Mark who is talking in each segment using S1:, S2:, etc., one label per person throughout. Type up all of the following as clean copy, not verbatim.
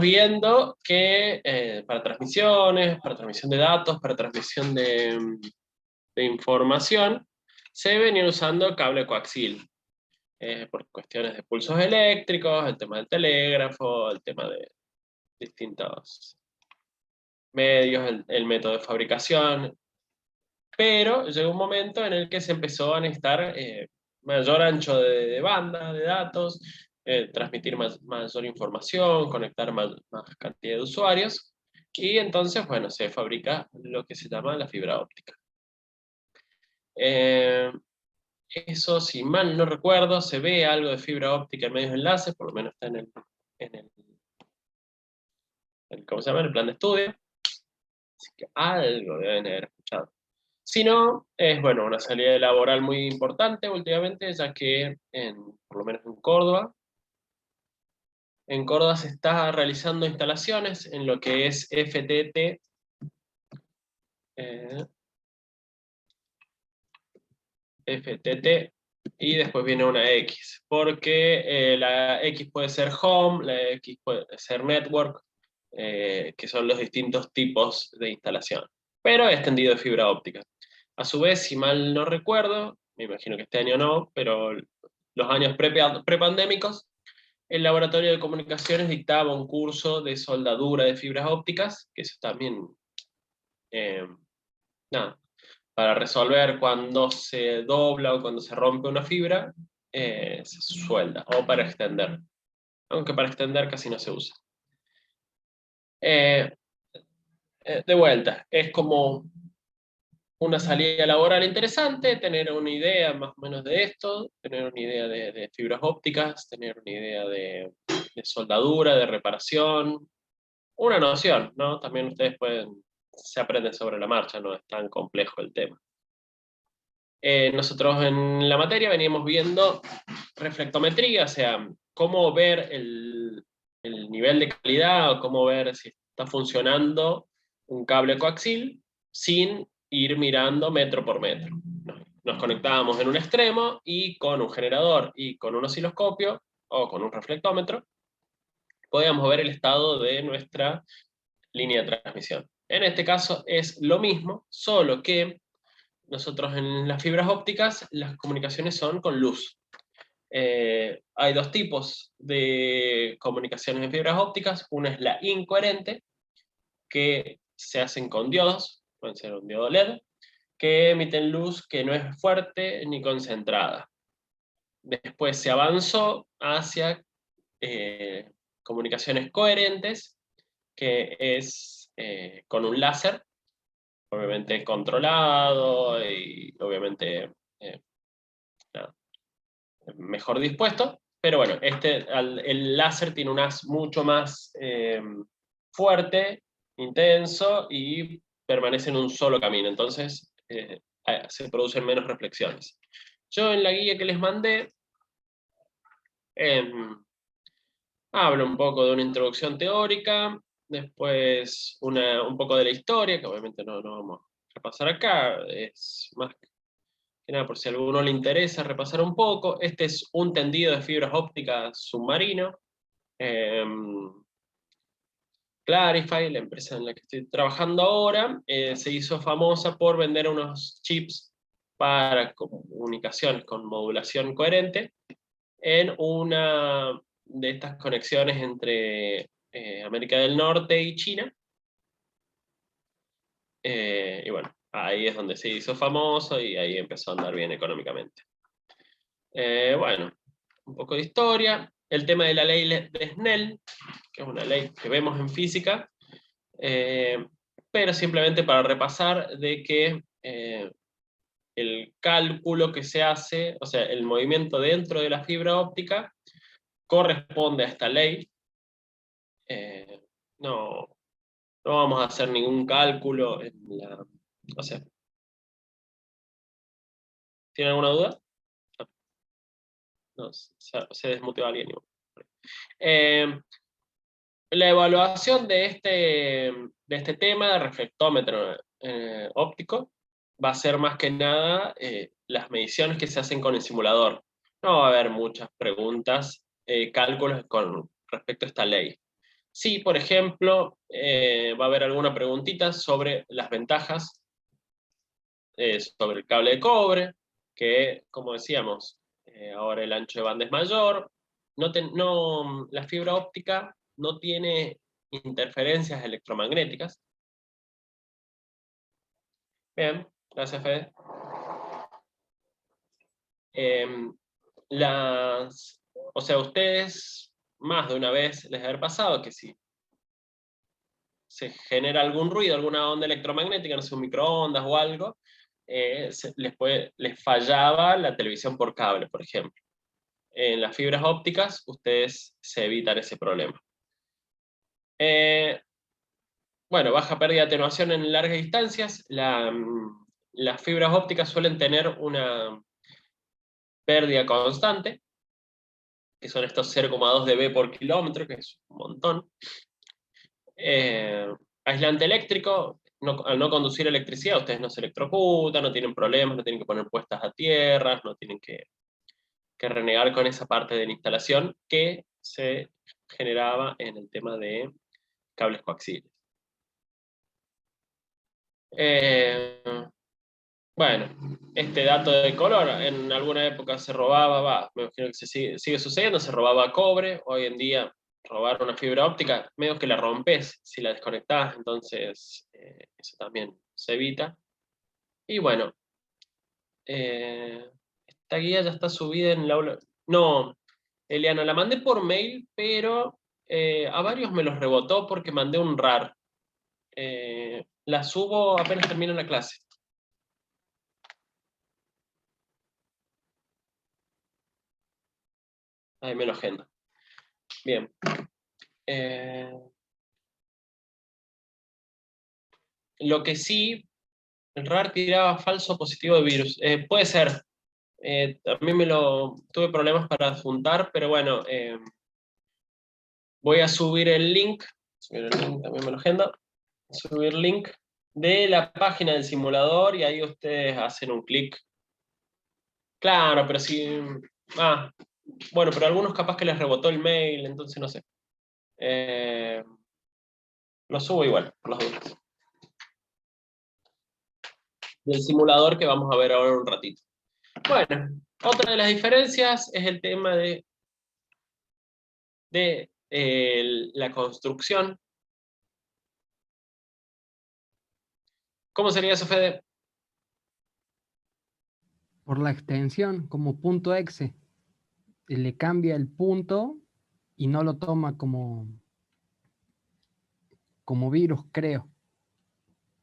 S1: veníamos viendo que para transmisiones, para transmisión de datos, para transmisión de información, se venía usando cable coaxil, por cuestiones de pulsos eléctricos, el tema del telégrafo, el tema de distintos medios, el método de fabricación, pero llegó un momento en el que se empezó a necesitar mayor ancho de banda, de datos, transmitir mayor información, conectar más cantidad de usuarios, y entonces, bueno, se fabrica lo que se llama la fibra óptica. Eso, si mal no recuerdo, se ve algo de fibra óptica en medios de enlaces, por lo menos está ¿cómo se llama? En el plan de estudio. Así que algo deben haber escuchado. Si no, es bueno, una salida laboral muy importante últimamente, ya que por lo menos en Córdoba se está realizando instalaciones en lo que es FTT, FTT, y después viene una X, porque la X puede ser home, la X puede ser network, que son los distintos tipos de instalación, pero extendido de fibra óptica. A su vez, si mal no recuerdo, me imagino que este año no, pero los años prepandémicos, el Laboratorio de Comunicaciones dictaba un curso de soldadura de fibras ópticas, que eso también, nada, para resolver cuando se dobla o cuando se rompe una fibra, se suelda, o para extender, aunque para extender casi no se usa. De vuelta, es como una salida laboral interesante, tener una idea más o menos de esto, tener una idea de fibras ópticas, tener una idea de soldadura, de reparación, una noción, ¿no? También ustedes se aprenden sobre la marcha, no es tan complejo el tema. Nosotros en la materia veníamos viendo reflectometría, o sea, cómo ver el nivel de calidad o cómo ver si está funcionando un cable coaxil sin ir mirando metro por metro. Nos conectábamos en un extremo y con un generador y con un osciloscopio o con un reflectómetro podíamos ver el estado de nuestra línea de transmisión. En este caso es lo mismo, solo que nosotros en las fibras ópticas las comunicaciones son con luz. Hay dos tipos de comunicaciones en fibras ópticas. Una es la incoherente, que se hacen con diodos, pueden ser un diodo LED, que emiten luz que no es fuerte ni concentrada. Después se avanzó hacia comunicaciones coherentes, que es con un láser, obviamente controlado y obviamente nada, mejor dispuesto, pero bueno, el láser tiene un haz mucho más fuerte, intenso y permanece en un solo camino, entonces se producen menos reflexiones. Yo en la guía que les mandé hablo un poco de una introducción teórica, después un poco de la historia, que obviamente no vamos a repasar acá, es más que nada por si a alguno le interesa repasar un poco. Este es un tendido de fibras ópticas submarino. Clarify, la empresa en la que estoy trabajando ahora, se hizo famosa por vender unos chips para comunicaciones con modulación coherente en una de estas conexiones entre América del Norte y China. Y bueno, ahí es donde se hizo famoso y ahí empezó a andar bien económicamente. Bueno, un poco de historia. El tema de la ley de Snell, que es una ley que vemos en física, pero simplemente para repasar de que el cálculo que se hace, o sea, el movimiento dentro de la fibra óptica, corresponde a esta ley. No vamos a hacer ningún cálculo en la... O sea, ¿tienen alguna duda? No, se desmuteó alguien. La evaluación de este tema de reflectómetro óptico va a ser más que nada las mediciones que se hacen con el simulador. No va a haber muchas preguntas, cálculos con respecto a esta ley. Sí, por ejemplo, va a haber alguna preguntita sobre las ventajas sobre el cable de cobre, que, como decíamos, ahora el ancho de banda es mayor, la fibra óptica no tiene interferencias electromagnéticas. Bien, gracias, Fede. O sea, ustedes más de una vez les haber pasado que si se genera algún ruido, alguna onda electromagnética, no sé, un microondas o algo, les fallaba la televisión por cable, por ejemplo. En las fibras ópticas, ustedes se evitan ese problema. Bueno, baja pérdida de atenuación en largas distancias. Las fibras ópticas suelen tener una pérdida constante, que son estos 0,2 dB por kilómetro, que es un montón. Aislante eléctrico, al no conducir electricidad, ustedes no se electrocutan, no tienen problemas, no tienen que poner puestas a tierra, no tienen que renegar con esa parte de la instalación que se generaba en el tema de cables coaxiales. Bueno, este dato de color, en alguna época se robaba, me imagino que sigue sucediendo, se robaba cobre, hoy en día robar una fibra óptica, medio que la rompes si la desconectás, entonces eso también se evita. Y bueno, esta guía ya está subida en la aula. No, Eliana, la mandé por mail, pero a varios me los rebotó porque mandé un RAR. La subo apenas termine la clase. Ahí me lo agenda. Bien. Lo que sí, el RAR tiraba falso positivo de virus. Puede ser. También tuve problemas para adjuntar, pero bueno, voy a subir el link. También me lo agenda. Subir link de la página del simulador y ahí ustedes hacen un clic. Claro, pero sí. Ah, bueno, pero algunos capaz que les rebotó el mail, entonces no sé. Lo subo igual, por las dudas. Del simulador que vamos a ver ahora un ratito. Bueno, otra de las diferencias es el tema de la construcción. ¿Cómo sería eso, Fede?
S2: Por la extensión, como punto exe. Le cambia el punto y no lo toma como virus, creo.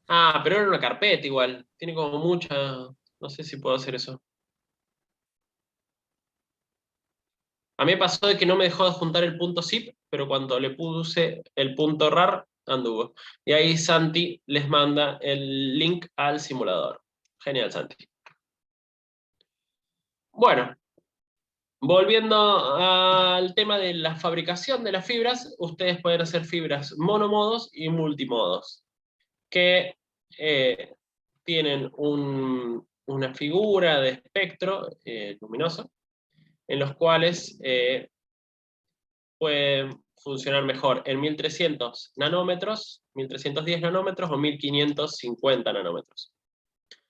S1: Ah, pero era una carpeta igual. Tiene como mucha. No sé si puedo hacer eso. A mí me pasó de que no me dejó adjuntar el punto zip, pero cuando le puse el punto rar, anduvo. Y ahí Santi les manda el link al simulador. Genial, Santi. Bueno, volviendo al tema de la fabricación de las fibras, ustedes pueden hacer fibras monomodos y multimodos, que tienen una figura de espectro luminoso, en los cuales pueden funcionar mejor en 1300 nanómetros, 1310 nanómetros o 1550 nanómetros.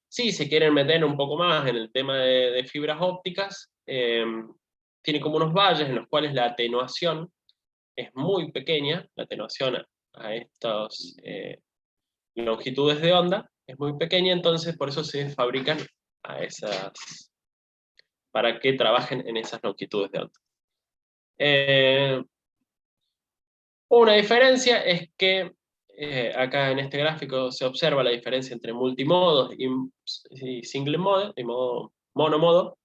S1: Si se quieren meter un poco más en el tema de fibras ópticas, tiene como unos valles en los cuales la atenuación es muy pequeña, la atenuación a estas longitudes de onda es muy pequeña, entonces por eso se fabrican para que trabajen en esas longitudes de onda. Una diferencia es que acá en este gráfico se observa la diferencia entre multimodos y single mode, y monomodo,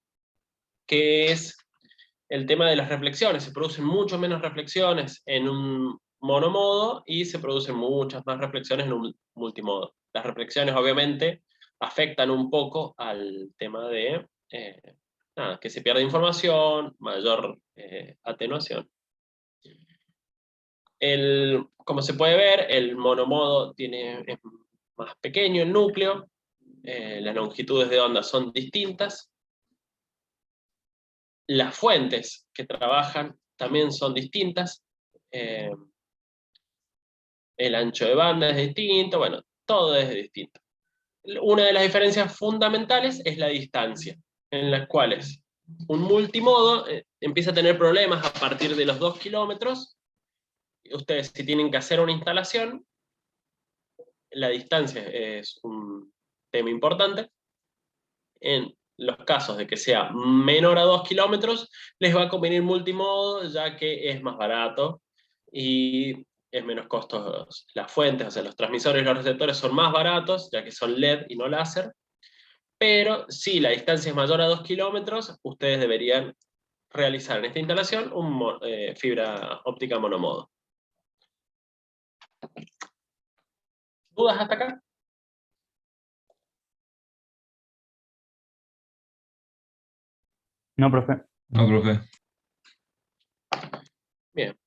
S1: que es el tema de las reflexiones. Se producen mucho menos reflexiones en un monomodo y se producen muchas más reflexiones en un multimodo. Las reflexiones obviamente afectan un poco al tema de que se pierde información, mayor atenuación. Como se puede ver, el monomodo es más pequeño el núcleo, las longitudes de onda son distintas, las fuentes que trabajan también son distintas. el ancho de banda es distinto, bueno, todo es distinto. Una de las diferencias fundamentales es la distancia, en las cuales un multimodo empieza a tener problemas a partir de los 2 kilómetros. Ustedes, si tienen que hacer una instalación, la distancia es un tema importante. En los casos de que sea menor a 2 kilómetros, les va a convenir multimodo, ya que es más barato y es menos costoso. Las fuentes, o sea, los transmisores y los receptores son más baratos, ya que son LED y no láser. Pero si la distancia es mayor a 2 kilómetros, ustedes deberían realizar en esta instalación fibra óptica monomodo. ¿Dudas hasta acá?
S3: No, profe.
S4: No, profe.
S1: Bien.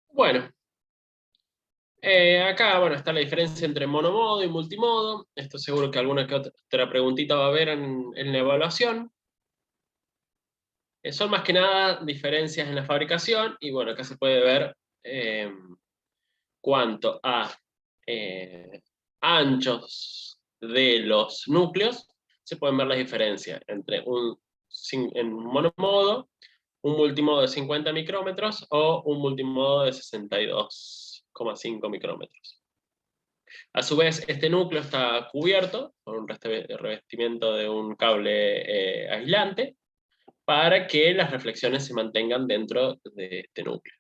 S1: Bueno. Acá, bueno, está la diferencia entre monomodo y multimodo. Esto seguro que alguna que otra preguntita va a haber en la evaluación. Son más que nada diferencias en la fabricación, y bueno, acá se puede ver cuanto a anchos de los núcleos, se pueden ver las diferencias entre en monomodo, un multimodo de 50 micrómetros o un multimodo de 62,5 micrómetros. A su vez, este núcleo está cubierto por un revestimiento de un cable aislante para que las reflexiones se mantengan dentro de este núcleo.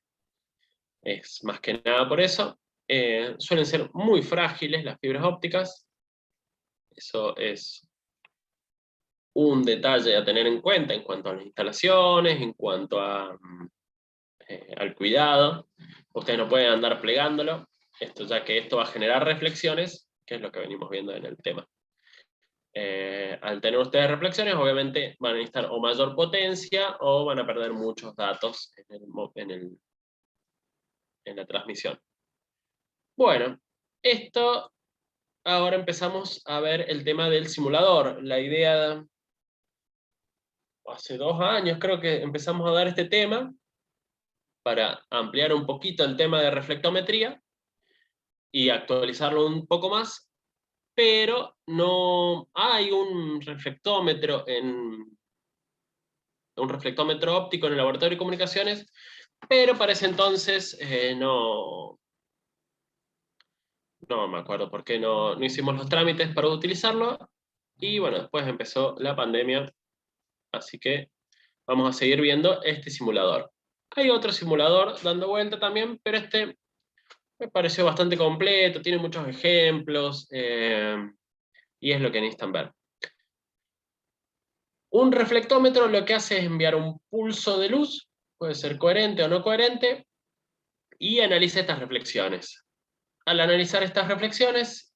S1: Es más que nada por eso. Suelen ser muy frágiles las fibras ópticas. Eso es un detalle a tener en cuenta en cuanto a las instalaciones, en cuanto al cuidado. Ustedes no pueden andar plegándolo, ya que esto va a generar reflexiones, que es lo que venimos viendo en el tema. Al tener ustedes reflexiones, obviamente van a necesitar o mayor potencia o van a perder muchos datos en la transmisión. Bueno, ahora empezamos a ver el tema del simulador. La idea, hace 2 años creo que empezamos a dar este tema para ampliar un poquito el tema de reflectometría y actualizarlo un poco más, pero no hay un reflectómetro óptico en el laboratorio de comunicaciones, pero para ese entonces no me acuerdo por qué no hicimos los trámites para utilizarlo, y bueno, después empezó la pandemia, así que vamos a seguir viendo este simulador. Hay otro simulador dando vuelta también, pero este me pareció bastante completo, tiene muchos ejemplos, y es lo que necesitan ver. Un reflectómetro lo que hace es enviar un pulso de luz, puede ser coherente o no coherente, y analiza estas reflexiones. Al analizar estas reflexiones,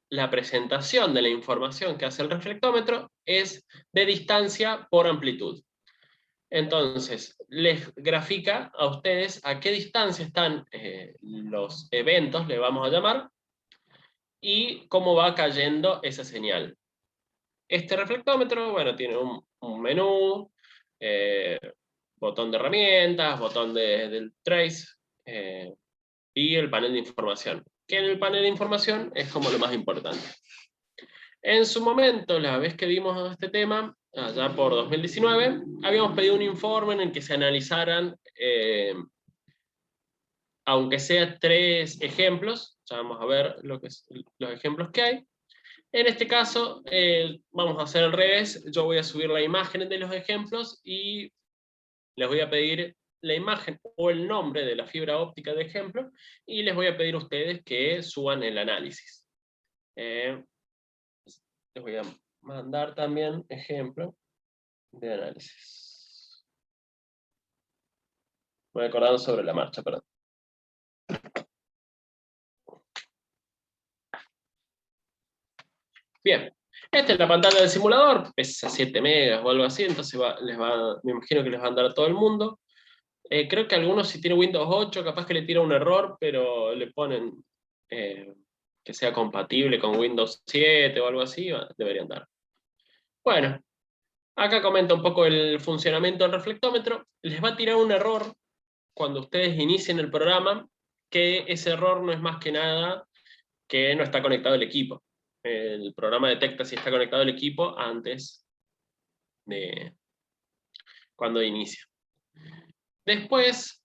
S1: la presentación de la información que hace el reflectómetro es de distancia por amplitud. Entonces, les grafica a ustedes a qué distancia están los eventos, le vamos a llamar, y cómo va cayendo esa señal. Este reflectómetro, bueno, tiene un menú, botón de herramientas, botón del trace, y el panel de información, que en el panel de información es como lo más importante. En su momento, la vez que vimos este tema, allá por 2019, habíamos pedido un informe en el que se analizaran, aunque sea 3 ejemplos, ya vamos a ver los ejemplos que hay. En este caso, vamos a hacer al revés. Yo voy a subir la imagen de los ejemplos y les voy a pedir la imagen o el nombre de la fibra óptica de ejemplo, y les voy a pedir a ustedes que suban el análisis. Les voy a mandar también ejemplo de análisis. Me voy acordando sobre la marcha, perdón. Bien, esta es la pantalla del simulador, pesa 7 megas o algo así, entonces me imagino que les va a andar a todo el mundo. Creo que algunos, si tiene Windows 8, capaz que le tira un error, pero le ponen que sea compatible con Windows 7 o algo así, debería andar. Bueno, Acá comenta un poco el funcionamiento del reflectómetro. Les va a tirar un error cuando ustedes inicien el programa, que ese error no es más que nada que no está conectado el equipo. El programa detecta si está conectado el equipo antes de cuando inicia. Después,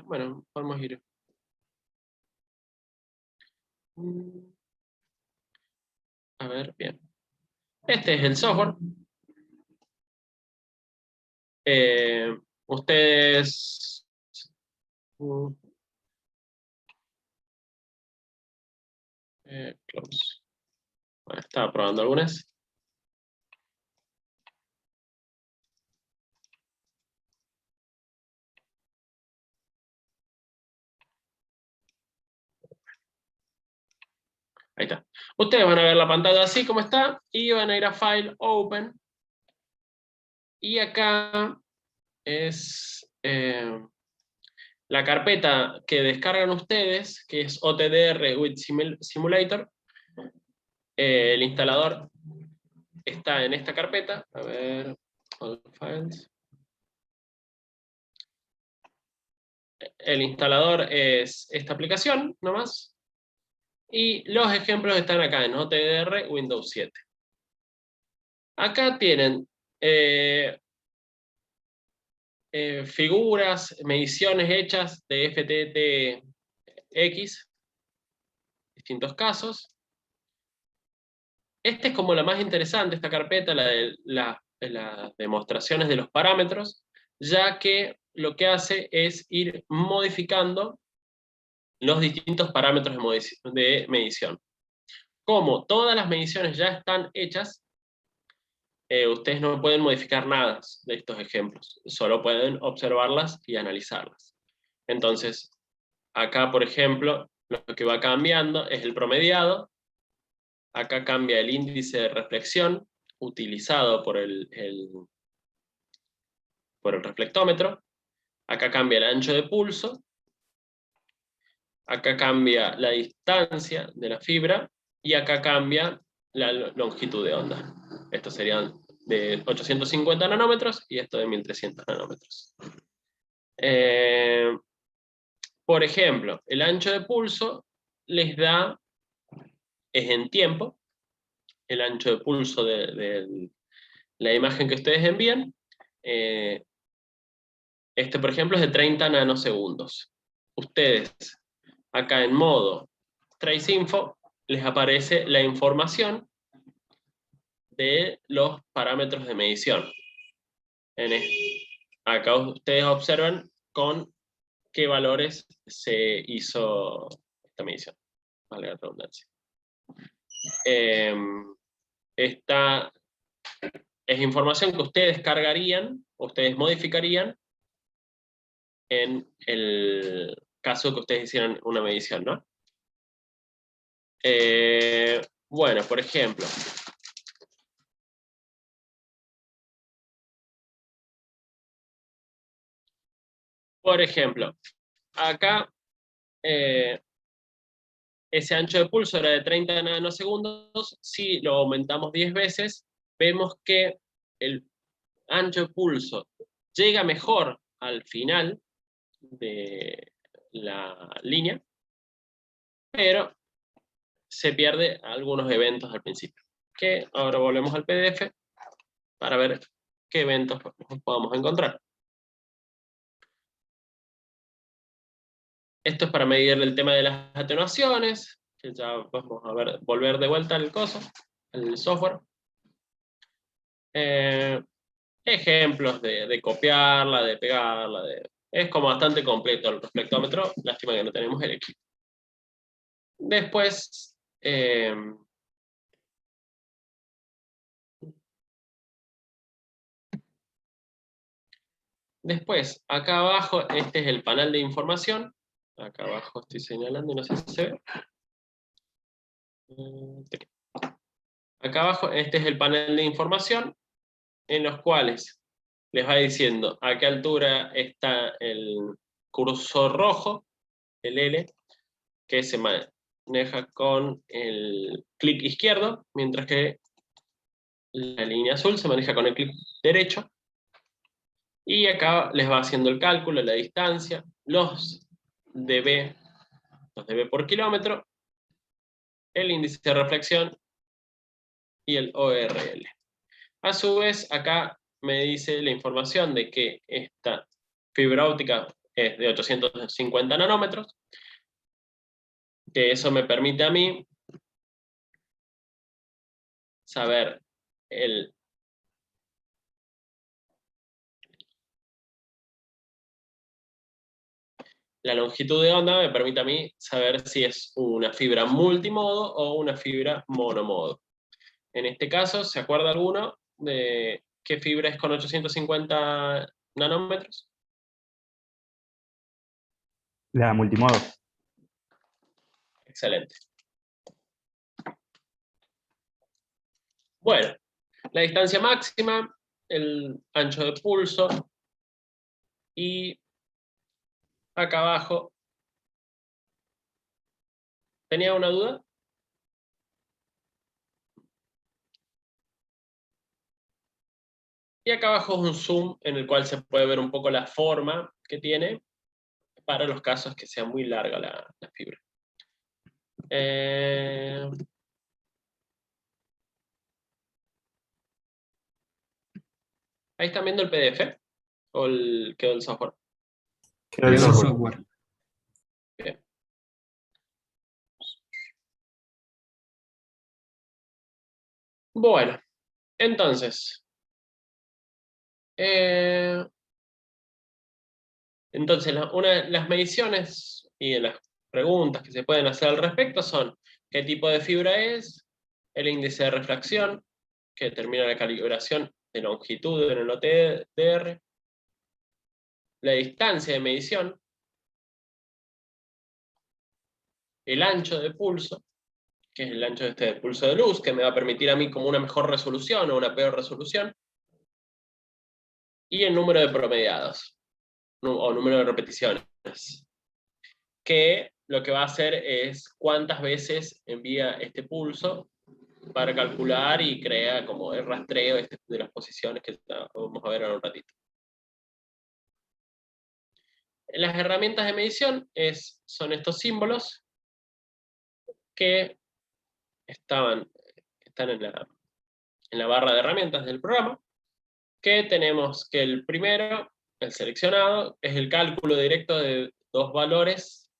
S1: bueno, podemos ir. A ver, bien. Este es el software. Ustedes... close. Bueno, estaba probando algunas. Ahí está. Ustedes van a ver la pantalla así como está y van a ir a File, Open. Y acá es la carpeta que descargan ustedes, que es OTDR with Simulator. El instalador está en esta carpeta. A ver, all files. El instalador es esta aplicación, nomás. Y los ejemplos están acá en OTDR Windows 7. Acá tienen figuras, mediciones hechas de FTTX, distintos casos. Esta es como la más interesante, esta carpeta, la de las demostraciones de los parámetros, ya que lo que hace es ir modificando los distintos parámetros de medición. Como todas las mediciones ya están hechas, ustedes no pueden modificar nada de estos ejemplos, solo pueden observarlas y analizarlas. Entonces, acá, por ejemplo, lo que va cambiando es el promediado. Acá cambia el índice de reflexión utilizado por el reflectómetro. Acá cambia el ancho de pulso. Acá cambia la distancia de la fibra. Y acá cambia la longitud de onda. Estos serían de 850 nanómetros y esto de 1300 nanómetros. Por ejemplo, el ancho de pulso les da, es en tiempo, el ancho de pulso de la imagen que ustedes envían. Este, por ejemplo, es de 30 nanosegundos. Ustedes, acá en modo Trace Info, les aparece la información de los parámetros de medición. Acá ustedes observan con qué valores se hizo esta medición. Vale la redundancia. Esta es información que ustedes cargarían, ustedes modificarían en el caso que ustedes hicieran una medición, ¿no? Bueno, por ejemplo, acá ese ancho de pulso era de 30 nanosegundos. Si lo aumentamos 10 veces, vemos que el ancho de pulso llega mejor al final de la línea, pero se pierde algunos eventos al principio. Que ahora volvemos al PDF para ver qué eventos podemos encontrar. Esto es para medir el tema de las atenuaciones, que ya vamos a ver, volver de vuelta al coso, al software. Ejemplos de copiarla, de pegarla, es como bastante completo el reflectómetro, lástima que no tenemos el equipo. Después, acá abajo, este es el panel de información. Acá abajo estoy señalando y no sé si se ve. Acá abajo, este es el panel de información, en los cuales les va diciendo a qué altura está el cursor rojo, el L, que se maneja con el clic izquierdo, mientras que La línea azul se maneja con el clic derecho. Y acá les va haciendo el cálculo, la distancia, los dB por kilómetro, el índice de reflexión y el ORL. A su vez, acá me dice la información de que esta fibra óptica es de 850 nanómetros, que eso me permite a mí saber la longitud de onda, me permite a mí saber si es una fibra multimodo o una fibra monomodo. En este caso, ¿se acuerda alguno de qué fibra es con 850 nanómetros?
S3: La multimodo.
S1: Excelente. Bueno, la distancia máxima, el ancho de pulso, y acá abajo, ¿tenía una duda? Y acá abajo es un zoom en el cual se puede ver un poco la forma que tiene para los casos que sea muy larga la fibra. Ahí están viendo el PDF o quedó el software.
S3: Quedó el
S2: El
S3: software.
S2: software.
S1: Bien. Bueno, entonces, las mediciones y las preguntas que se pueden hacer al respecto son: ¿qué tipo de fibra es? El índice de refracción, que determina la calibración de longitud en el OTDR, la distancia de medición, el ancho de pulso, que es el ancho de pulso de luz, que me va a permitir a mí como una mejor resolución o una peor resolución, y el número de promediados, o número de repeticiones, que lo que va a hacer es cuántas veces envía este pulso para calcular y crea como el rastreo de las posiciones que vamos a ver en un ratito. Las herramientas de medición son estos símbolos que están en la barra de herramientas del programa, que tenemos que el primero, el seleccionado, es el cálculo directo de dos valores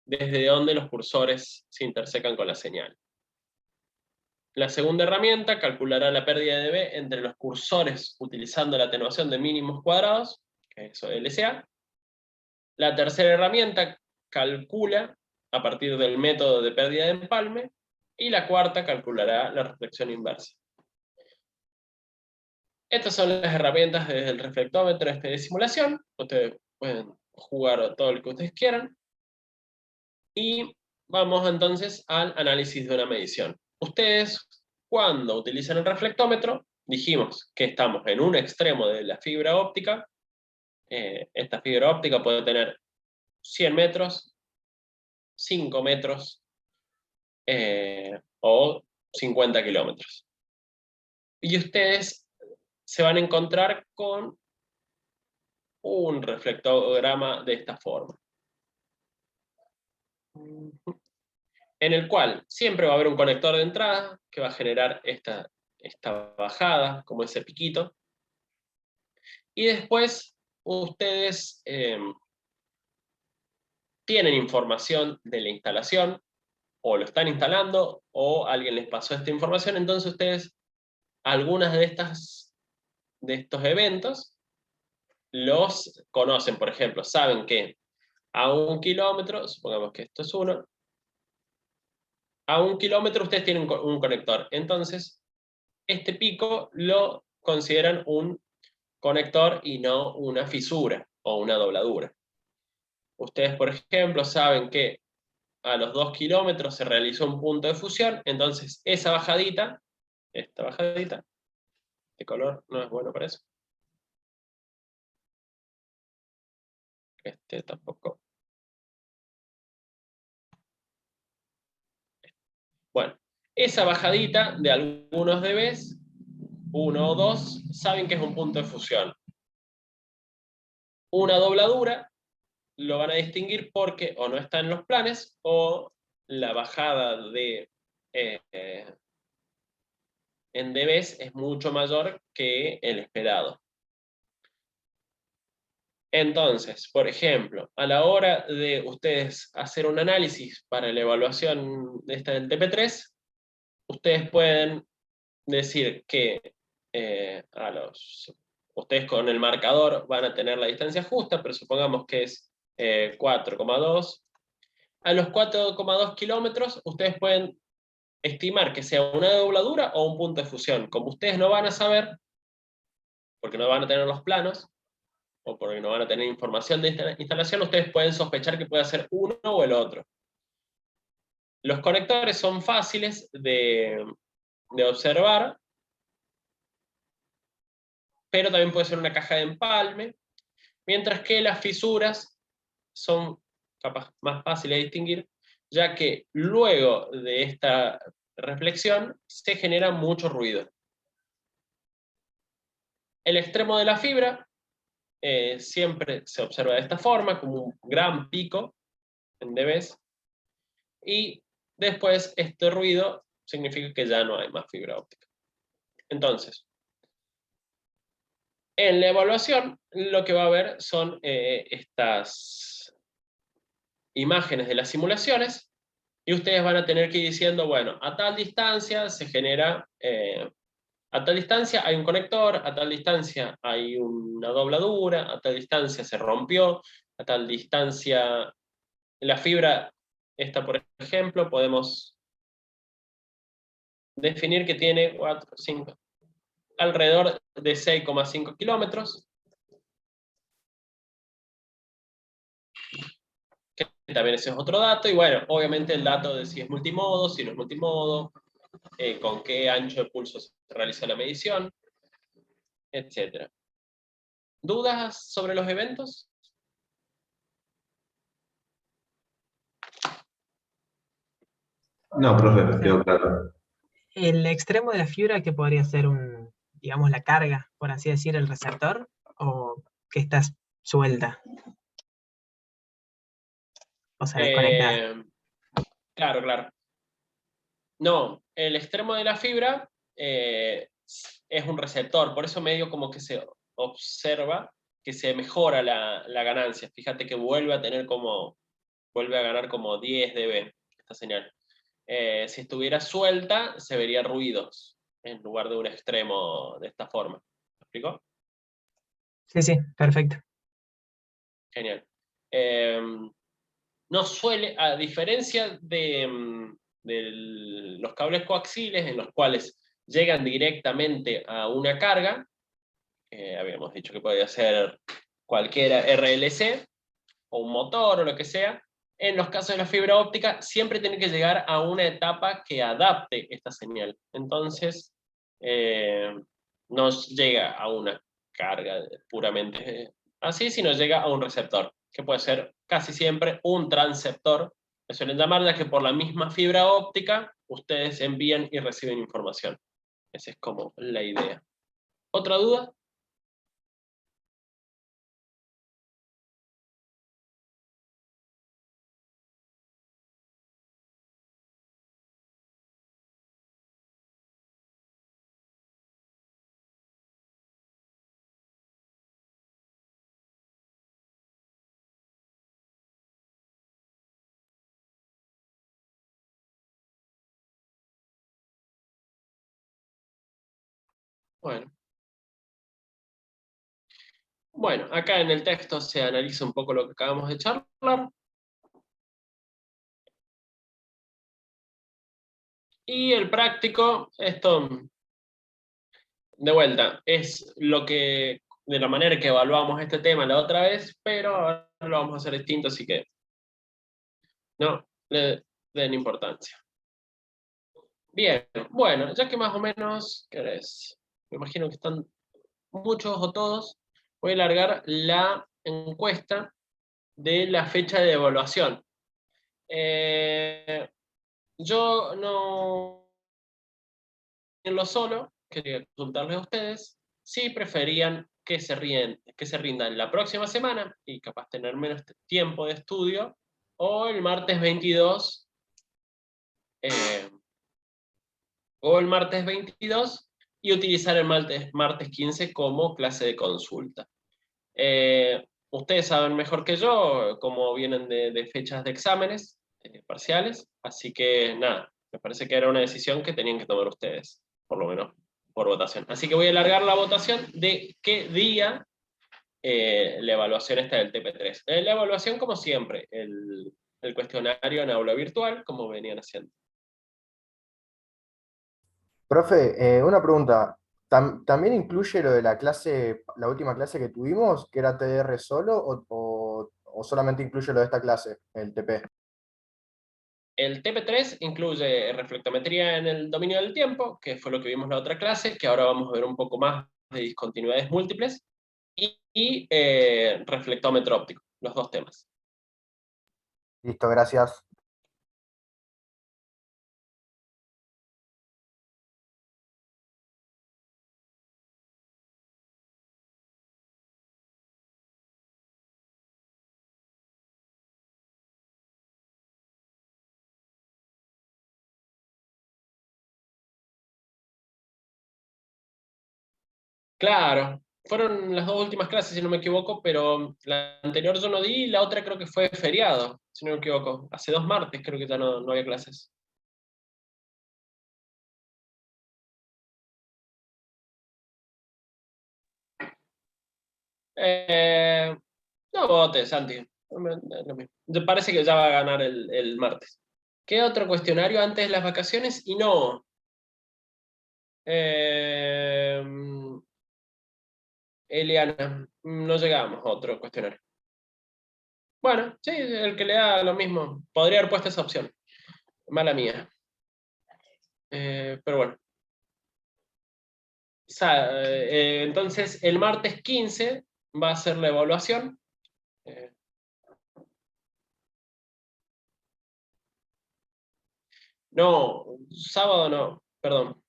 S1: desde donde los cursores se intersecan con la señal. La segunda herramienta calculará la pérdida de dB entre los cursores utilizando la atenuación de mínimos cuadrados, que es LSA. La tercera herramienta calcula a partir del método de pérdida de empalme, y la cuarta calculará la reflexión inversa. Estas son las herramientas desde el reflectómetro de simulación. Ustedes pueden jugar todo lo que ustedes quieran. Y vamos entonces al análisis de una medición. Ustedes, cuando utilizan el reflectómetro, dijimos que estamos en un extremo de la fibra óptica. Esta fibra óptica puede tener 100 metros, 5 metros o 50 kilómetros. Y ustedes se van a encontrar con un reflectograma de esta forma, en el cual siempre va a haber un conector de entrada que va a generar esta bajada, como ese piquito, y después ustedes tienen información de la instalación, o lo están instalando, o alguien les pasó esta información. Entonces ustedes, algunas de estos eventos, los conocen. Por ejemplo, saben que a 1 kilómetro, supongamos que esto es 1, a 1 kilómetro ustedes tienen un conector. Entonces, este pico lo consideran un conector y no una fisura o una dobladura. Ustedes, por ejemplo, saben que a los 2 kilómetros se realizó un punto de fusión, entonces esa bajadita, esta bajadita, este color no es bueno para eso. Este tampoco. Bueno, esa bajadita de algunos dBs 1 o 2, saben que es un punto de fusión. Una dobladura lo van a distinguir porque o no está en los planes o la bajada de en dBs es mucho mayor que el esperado. Entonces, por ejemplo, a la hora de ustedes hacer un análisis para la evaluación de esta del TP3, ustedes pueden decir que ustedes con el marcador van a tener la distancia justa, pero supongamos que es 4,2. A los 4,2 kilómetros, ustedes pueden estimar que sea una dobladura o un punto de fusión. Como ustedes no van a saber, porque no van a tener los planos, o porque no van a tener información de esta instalación, ustedes pueden sospechar que puede ser uno o el otro. Los conectores son fáciles de observar, pero también puede ser una caja de empalme, mientras que las fisuras son capaz más fáciles de distinguir, ya que luego de esta reflexión se genera mucho ruido. El extremo de la fibra siempre se observa de esta forma, como un gran pico en dBs, y después este ruido significa que ya no hay más fibra óptica. Entonces, en la evaluación lo que va a haber son estas imágenes de las simulaciones, y ustedes van a tener que ir diciendo, bueno, a tal distancia se genera, a tal distancia hay un conector, a tal distancia hay una dobladura, a tal distancia se rompió, a tal distancia la fibra, esta por ejemplo, podemos definir que tiene 4, 5, alrededor de 6,5 kilómetros, que también ese es otro dato, y bueno, obviamente el dato de si es multimodo, si no es multimodo, con qué ancho de pulso se realiza la medición, etc. ¿Dudas sobre los eventos?
S4: No, profe, me quedó claro.
S5: El extremo de la fibra que podría ser digamos, la carga, por así decir, el receptor, o que está suelta, o sea, desconectada.
S1: Claro, claro. No, el extremo de la fibra es un receptor, por eso medio como que se observa que se mejora la ganancia. Fíjate que vuelve a ganar como 10 dB esta señal. Si estuviera suelta, se vería ruidos en lugar de un extremo de esta forma. ¿Me explico?
S5: Sí, sí, perfecto.
S1: Genial. No suele, a diferencia de los cables coaxiles en los cuales llegan directamente a una carga, habíamos dicho que podía ser cualquiera RLC, o un motor o lo que sea, en los casos de la fibra óptica siempre tiene que llegar a una etapa que adapte esta señal. Entonces, no llega a una carga puramente así, sino llega a un receptor, que puede ser casi siempre un transceptor, que suelen llamar, ya que por la misma fibra óptica ustedes envían y reciben información. Esa es como la idea. ¿Otra duda? Bueno, acá en el texto se analiza un poco lo que acabamos de charlar. Y el práctico, esto, de vuelta, es de la manera que evaluamos este tema la otra vez, pero ahora lo vamos a hacer distinto, así que no le den importancia. Bien, bueno, ya que más o menos, ¿qué hora es? Me imagino que están muchos o todos, voy a largar la encuesta de la fecha de evaluación. Yo no lo solo, quería consultarles a ustedes si preferían que se rindan la próxima semana y capaz tener menos tiempo de estudio, o el martes 22, y utilizar el martes 15 como clase de consulta. Ustedes saben mejor que yo cómo vienen de fechas de exámenes parciales, así que nada, me parece que era una decisión que tenían que tomar ustedes, por lo menos por votación. Así que voy a alargar la votación de qué día la evaluación está del TP3. La evaluación, como siempre, el cuestionario en aula virtual, como venían haciendo.
S4: Profe, una pregunta. ¿También incluye lo de la clase, la última clase que tuvimos, que era TDR solo, o solamente incluye lo de esta clase, el TP?
S1: El TP3 incluye reflectometría en el dominio del tiempo, que fue lo que vimos en la otra clase, que ahora vamos a ver un poco más de discontinuidades múltiples, y reflectómetro óptico, los dos temas.
S4: Listo, gracias.
S1: Claro, fueron las dos últimas clases, si no me equivoco, pero la anterior yo no di, y la otra creo que fue feriado, si no me equivoco. Hace 2 martes creo que ya no había clases. No votes, Santi. Lo mismo. Me parece que ya va a ganar el martes. ¿Queda otro cuestionario antes de las vacaciones? Y no. Eliana, no llegamos a otro cuestionario. Bueno, sí, el que le da lo mismo. Podría haber puesto esa opción. Mala mía. Pero bueno. Entonces, el martes 15 va a ser la evaluación. No, sábado no, perdón.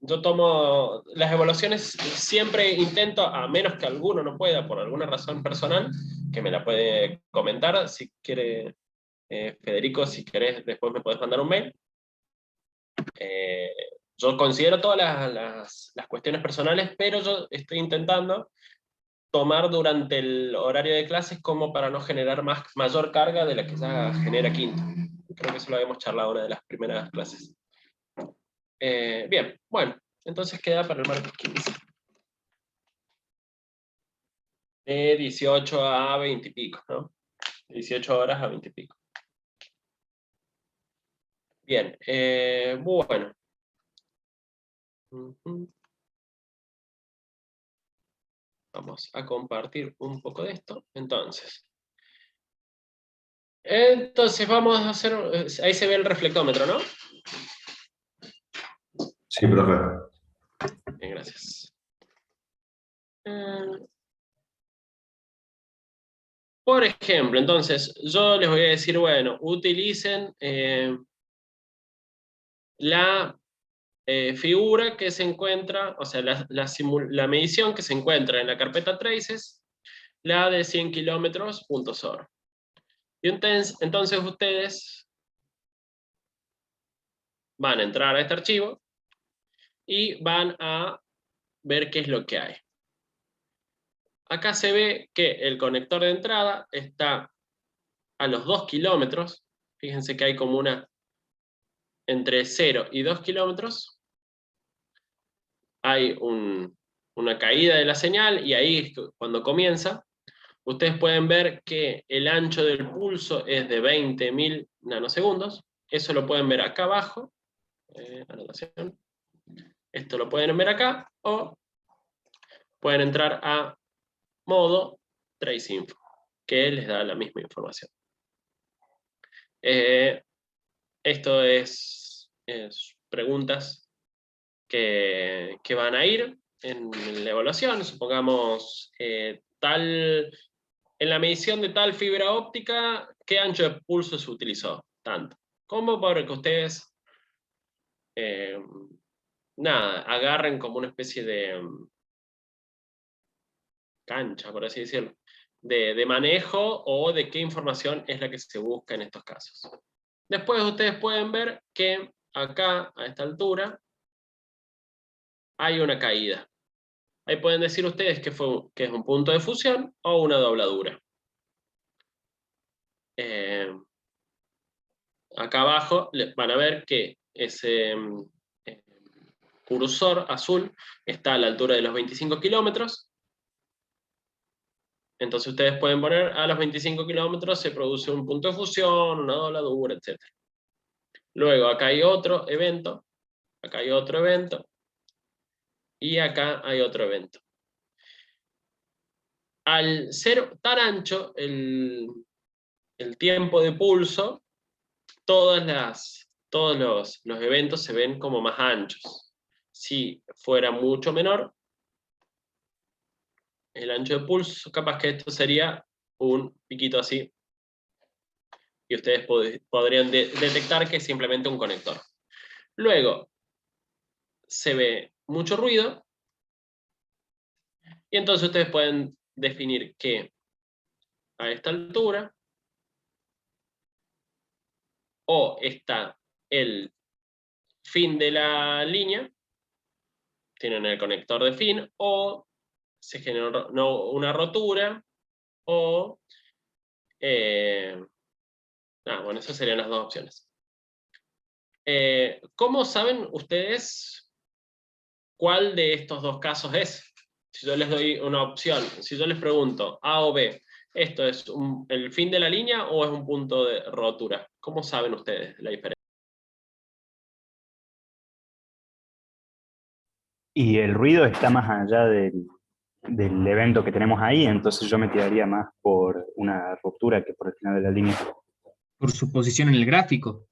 S1: Yo tomo las evaluaciones, siempre intento, a menos que alguno no pueda, por alguna razón personal, que me la puede comentar, si quiere, Federico, si querés, después me podés mandar un mail. Yo considero todas las cuestiones personales, pero yo estoy intentando tomar durante el horario de clases como para no generar mayor carga de la que ya genera quinto. Creo que eso lo habíamos charlado en una de las primeras clases. Bien, bueno, entonces queda para el martes 15. 18 a 20 y pico, ¿no? 18 horas a 20 y pico. Bien, bueno. Vamos a compartir un poco de esto. Entonces vamos a hacer, ahí se ve el reflectómetro, ¿no?
S6: Sí, profe.
S1: Bien, gracias. Por ejemplo, entonces, yo les voy a decir, bueno, utilicen la figura que se encuentra, o sea, la medición que se encuentra en la carpeta Traces, la de 100 kilómetros, punto SOR. Y entonces ustedes van a entrar a este archivo y van a ver qué es lo que hay. Acá se ve que el conector de entrada está a los 2 kilómetros. Fíjense que hay como entre 0 y 2 kilómetros. Hay una caída de la señal y ahí cuando comienza. Ustedes pueden ver que el ancho del pulso es de 20.000 nanosegundos. Eso lo pueden ver acá abajo. Anotación. Esto lo pueden ver acá, o pueden entrar a modo Trace Info, que les da la misma información. Esto es preguntas que van a ir en la evaluación. Supongamos en la medición de tal fibra óptica, ¿qué ancho de pulso se utilizó? Tanto. Como para que ustedes nada, agarren como una especie de cancha, por así decirlo, de manejo o de qué información es la que se busca en estos casos. Después ustedes pueden ver que acá, a esta altura, hay una caída. Ahí pueden decir ustedes que es un punto de fusión o una dobladura. Acá abajo van a ver que ese cursor azul está a la altura de los 25 kilómetros. Entonces ustedes pueden poner a los 25 kilómetros se produce un punto de fusión, una dobladura, etc. Luego acá hay otro evento, acá hay otro evento, y acá hay otro evento. Al ser tan ancho el tiempo de pulso, todos los eventos se ven como más anchos. Si fuera mucho menor el ancho de pulso, capaz que esto sería un piquito así, y ustedes podrían detectar que es simplemente un conector. Luego, se ve mucho ruido, y entonces ustedes pueden definir que a esta altura, o está el fin de la línea, tienen el conector de fin, o se generó una rotura, o... bueno, esas serían las dos opciones. ¿Cómo saben ustedes cuál de estos dos casos es? Si yo les doy una opción, si yo les pregunto A o B, ¿esto es el fin de la línea o es un punto de rotura? ¿Cómo saben ustedes la diferencia?
S3: Y el ruido está más allá del evento que tenemos ahí, entonces yo me tiraría más por una ruptura que por el final de la línea.
S6: Por su posición en el gráfico.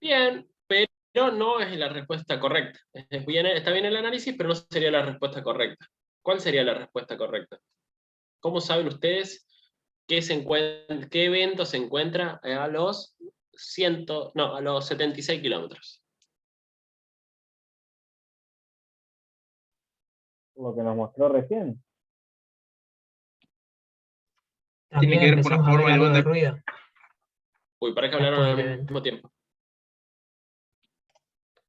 S1: Bien, pero no es la respuesta correcta. Está bien el análisis, pero no sería la respuesta correcta. ¿Cuál sería la respuesta correcta? ¿Cómo saben ustedes qué evento se encuentra a los 76 kilómetros?
S7: Lo que nos mostró recién.
S6: Tiene
S5: También
S6: que ver con la
S5: empezamos a ver
S6: forma de
S5: algo de
S6: onda.
S5: ruido
S1: Uy, parece que hablaron
S5: después
S1: al
S5: del evento.
S1: mismo tiempo.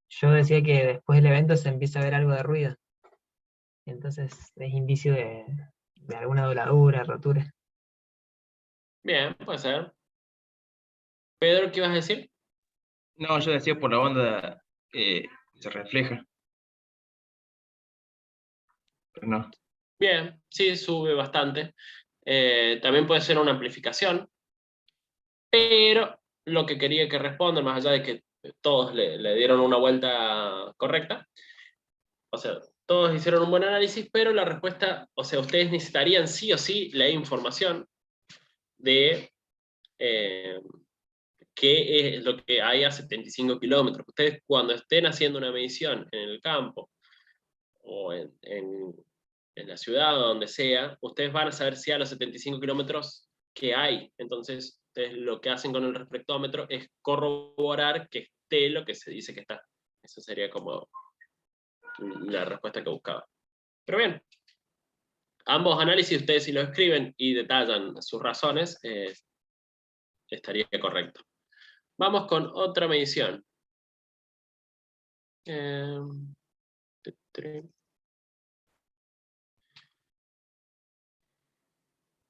S5: Yo decía que después del evento se empieza a ver algo de ruido. Entonces es indicio de alguna dobladura, rotura.
S1: Bien, puede ser. Pedro, ¿qué ibas a decir?
S6: No, yo decía por la onda se refleja. Pero no.
S1: Bien, sí, sube bastante. También puede ser una amplificación, pero lo que quería que respondan, más allá de que todos le dieron una vuelta correcta, o sea, todos hicieron un buen análisis, pero la respuesta, o sea, ustedes necesitarían sí o sí la información de qué es lo que hay a 75 kilómetros. Ustedes cuando estén haciendo una medición en el campo, o en la ciudad o donde sea, ustedes van a saber si a los 75 kilómetros qué hay. Entonces, ustedes lo que hacen con el reflectómetro es corroborar que esté lo que se dice que está. Esa sería como la respuesta que buscaba. Pero bien, ambos análisis, ustedes si lo escriben y detallan sus razones, estaría correcto. Vamos con otra medición.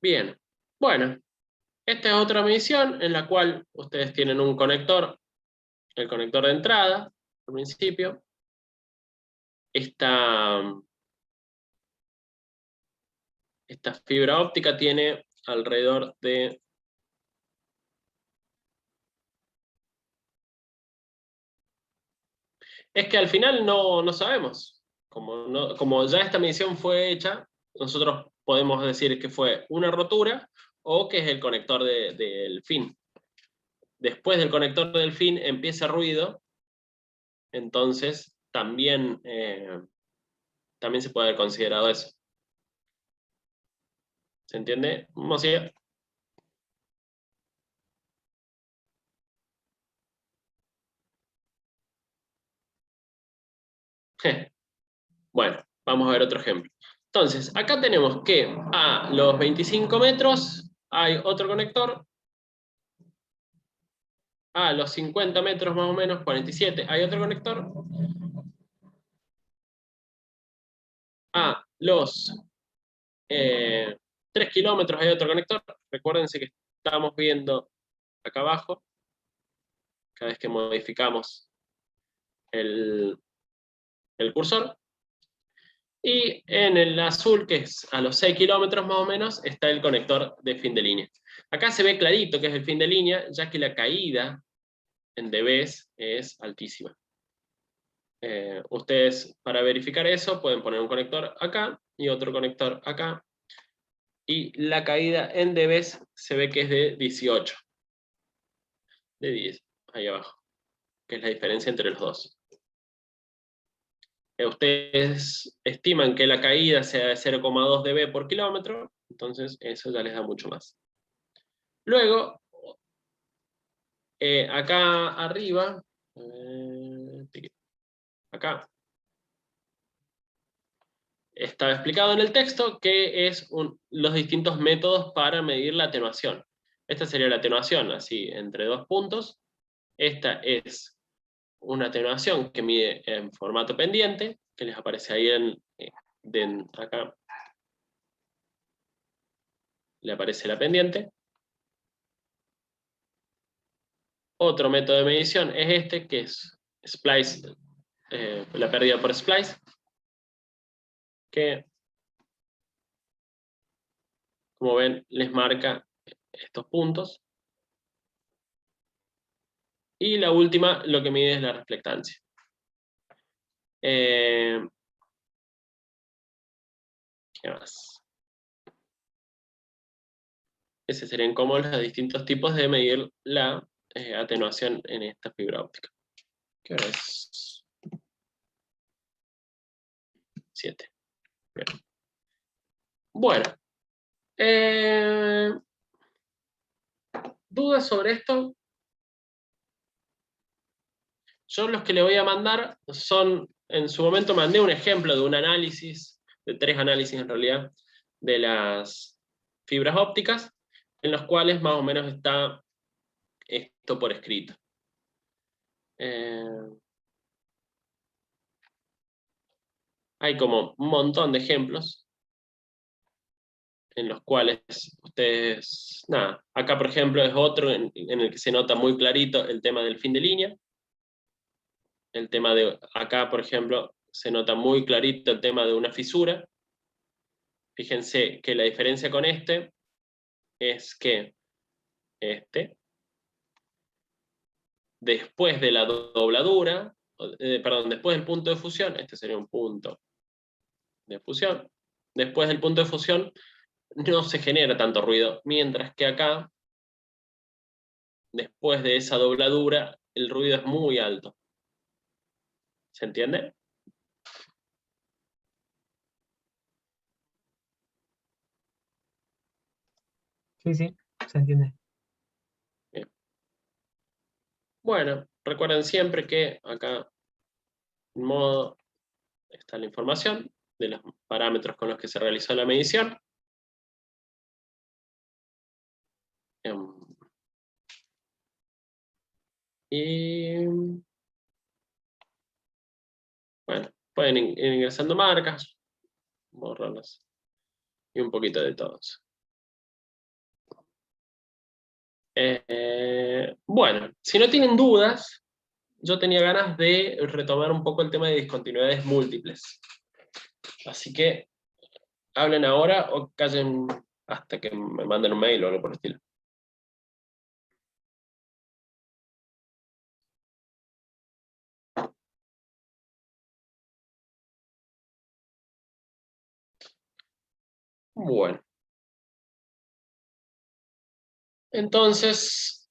S1: Bien, bueno, esta es otra medición en la cual ustedes tienen un conector, el conector de entrada, al principio. Esta fibra óptica tiene alrededor de... Es que al final no sabemos. Como ya esta medición fue hecha, nosotros podemos decir que fue una rotura o que es el conector del fin. Después del conector del fin empieza ruido, entonces también se puede haber considerado eso. ¿Se entiende? Vamos a ir. Bueno, vamos a ver otro ejemplo. Entonces, acá tenemos que a los 25 metros hay otro conector. A los 50 metros más o menos, 47, hay otro conector. A los 3 kilómetros hay otro conector. Recuérdense que estamos viendo acá abajo, cada vez que modificamos el cursor. Y en el azul, que es a los 6 kilómetros más o menos, está el conector de fin de línea. Acá se ve clarito que es el fin de línea, ya que la caída en dBs es altísima. Ustedes, para verificar eso, pueden poner un conector acá y otro conector acá. Y la caída en dBs se ve que es de 18. De 10, ahí abajo. Que es la diferencia entre los dos. Ustedes estiman que la caída sea de 0,2 dB por kilómetro, entonces eso ya les da mucho más. Luego, acá arriba, acá, está explicado en el texto que es los distintos métodos para medir la atenuación. Esta sería la atenuación, así, entre dos puntos. Esta es una atenuación que mide en formato pendiente, que les aparece ahí acá. Le aparece la pendiente. Otro método de medición es este, que es splice, la pérdida por splice, que, como ven, les marca estos puntos. Y la última, lo que mide es la reflectancia. ¿Qué más? Esos serían como los distintos tipos de medir la atenuación en esta fibra óptica. ¿Qué hora es? 7. Bien. Bueno. ¿Dudas sobre esto? Yo los que le voy a mandar son, en su momento mandé un ejemplo de un análisis, de 3 análisis en realidad, de las fibras ópticas, en los cuales más o menos está esto por escrito. Hay como un montón de ejemplos en los cuales ustedes, nada, acá por ejemplo es otro en el que se nota muy clarito el tema del fin de línea. El tema de, acá por ejemplo, se nota muy clarito el tema de una fisura. Fíjense que la diferencia con este es que después de la dobladura, perdón, después del punto de fusión, este sería un punto de fusión, después del punto de fusión no se genera tanto ruido, mientras que acá, después de esa dobladura, el ruido es muy alto. ¿Se entiende?
S5: Sí, sí, se entiende.
S1: Bien. Bueno, recuerden siempre que acá, en modo, está la información de los parámetros con los que se realizó la medición. Y bueno, pueden ir ingresando marcas, borrarlas, y un poquito de todos. Bueno, si no tienen dudas, yo tenía ganas de retomar un poco el tema de discontinuidades múltiples. Así que hablen ahora o callen hasta que me manden un mail o algo por el estilo. Bueno. Entonces,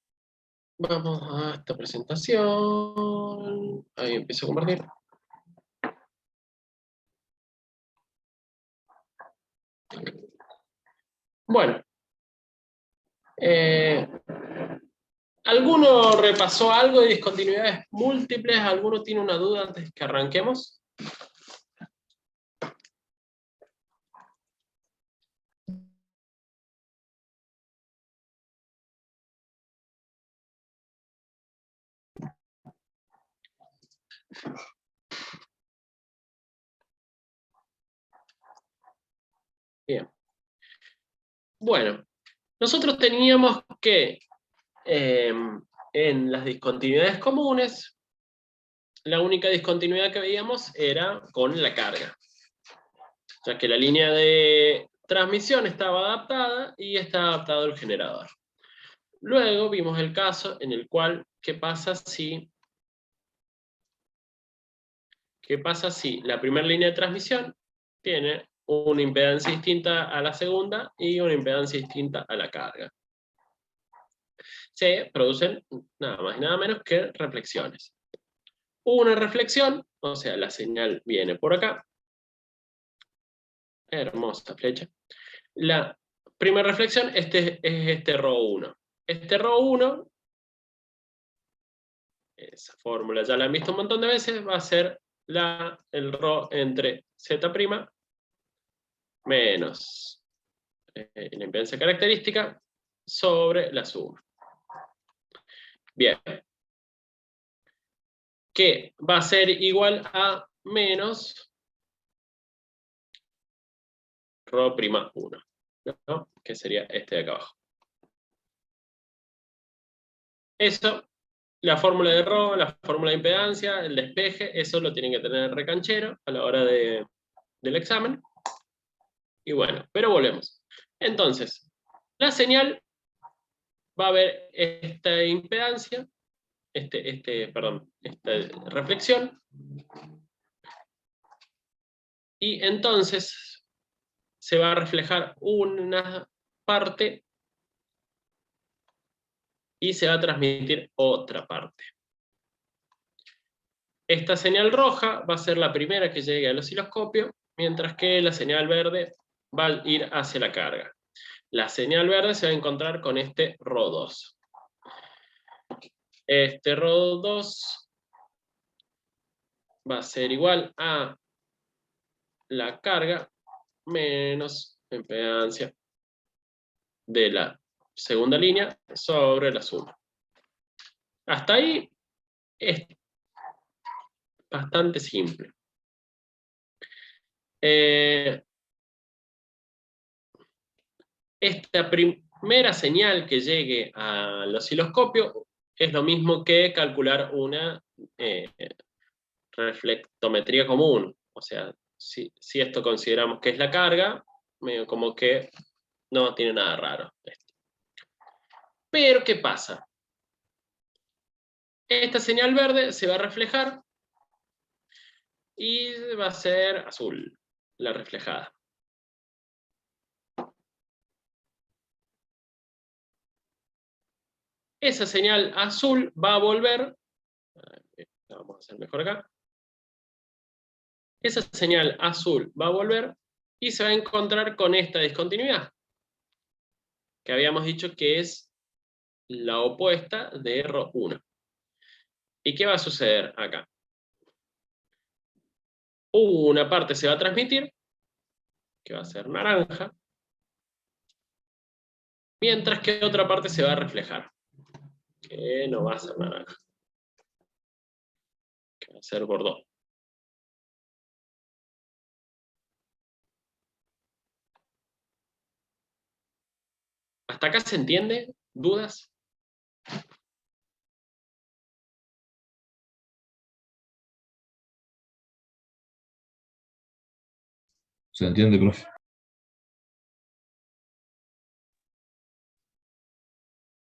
S1: vamos a esta presentación. Ahí empiezo a compartir. Bueno. ¿Alguno repasó algo de discontinuidades múltiples? ¿Alguno tiene una duda antes que arranquemos? Bien. Bueno, nosotros teníamos que en las discontinuidades comunes, la única discontinuidad que veíamos era con la carga, ya que la línea de transmisión estaba adaptada y está adaptado el generador. Luego vimos el caso en el cual, ¿qué pasa si la primera línea de transmisión tiene una impedancia distinta a la segunda y una impedancia distinta a la carga? Se producen nada más y nada menos que reflexiones. Una reflexión, o sea, la señal viene por acá. Hermosa flecha. La primera reflexión es este ρ1. Este ρ1, esa fórmula ya la han visto un montón de veces, va a ser el ρ entre z' menos la impedancia característica sobre la suma. Bien. Que va a ser igual a menos ρ'1, ¿no? Que sería este de acá abajo. Eso, la fórmula de ρ, la fórmula de impedancia, el despeje, eso lo tienen que tener el recanchero a la hora del examen. Y bueno, pero volvemos. Entonces, la señal va a haber esta impedancia, esta reflexión, y entonces se va a reflejar una parte y se va a transmitir otra parte. Esta señal roja va a ser la primera que llegue al osciloscopio, mientras que la señal verde va a ir hacia la carga. La señal verde se va a encontrar con este ρ2. Este ρ2 va a ser igual a la carga menos impedancia de la segunda línea sobre la suma. Hasta ahí es bastante simple. Esta primera señal que llegue al osciloscopio es lo mismo que calcular una reflectometría común. O sea, si esto consideramos que es la carga, medio como que no tiene nada raro. Pero, ¿qué pasa? Esta señal verde se va a reflejar y va a ser azul, la reflejada. Esa señal azul va a volver, la vamos a hacer mejor acá. Esa señal azul va a volver y se va a encontrar con esta discontinuidad, que habíamos dicho que es la opuesta de ρ1. ¿Y qué va a suceder acá? Una parte se va a transmitir, que va a ser naranja, mientras que otra parte se va a reflejar, que no va a ser naranja, que va a ser bordó. ¿Hasta acá se entiende? ¿Dudas?
S8: Se entiende, profe.